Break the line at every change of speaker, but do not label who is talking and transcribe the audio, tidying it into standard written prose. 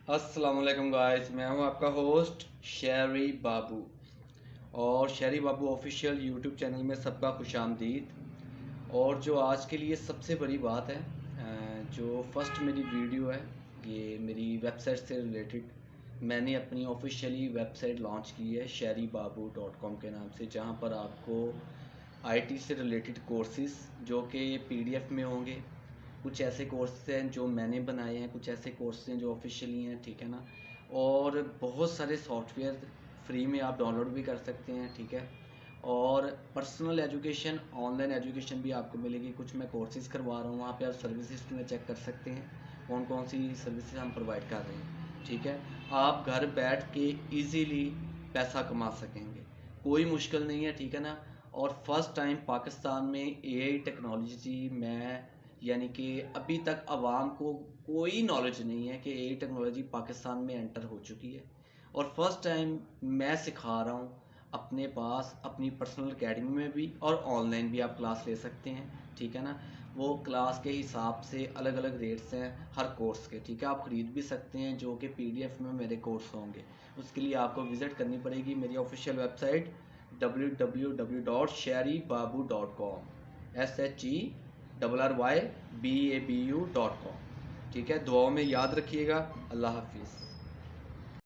अस्सलाम वालेकुम गाइस, मैं हूं आपका होस्ट शेरी बाबू और शेरी बाबू ऑफिशियल यूट्यूब चैनल में सबका खुशामदीद। और जो आज के लिए सबसे बड़ी बात है, जो फर्स्ट मेरी वीडियो है ये मेरी वेबसाइट से रिलेटेड। मैंने अपनी ऑफिशियली वेबसाइट लॉन्च की है sheribabu.com के नाम से, जहां पर आपको आईटी से रिलेटेड कोर्सेज जो कि पीडीएफ में होंगे। कुछ ऐसे कोर्सेज हैं जो मैंने बनाए हैं, कुछ ऐसे कोर्सेज हैं जो ऑफिशियली हैं, ठीक है ना। और बहुत सारे सॉफ्टवेयर फ्री में आप डाउनलोड भी कर सकते हैं, ठीक है। और पर्सनल एजुकेशन, ऑनलाइन एजुकेशन भी आपको मिलेगी। कुछ मैं कोर्सेज करवा रहा हूँ, वहाँ पे आप सर्विसेज में चेक कर सकते हैं कौन कौन सी सर्विसेज हम प्रोवाइड कर रहे हैं, ठीक है। आप घर बैठ के इजीली पैसा कमा सकेंगे, कोई मुश्किल नहीं है, ठीक है ना। और फर्स्ट टाइम पाकिस्तान में एआई टेक्नोलॉजी मैं, यानी कि अभी तक आवाम को कोई नॉलेज नहीं है कि एआई टेक्नोलॉजी पाकिस्तान में एंटर हो चुकी है। और फर्स्ट टाइम मैं सिखा रहा हूँ अपने पास, अपनी पर्सनल एकेडमी में भी, और ऑनलाइन भी आप क्लास ले सकते हैं, ठीक है ना। वो क्लास के हिसाब से अलग अलग रेट्स हैं हर कोर्स के, ठीक है। आप ख़रीद भी सकते हैं जो कि पीडीएफ में मेरे कोर्स होंगे। उसके लिए आपको विज़िट करनी पड़ेगी मेरी ऑफिशियल वेबसाइट www.sheribabu.com SHERRYBABU.com, ठीक है। दुआओं में याद रखिएगा। अल्लाह हाफिज़।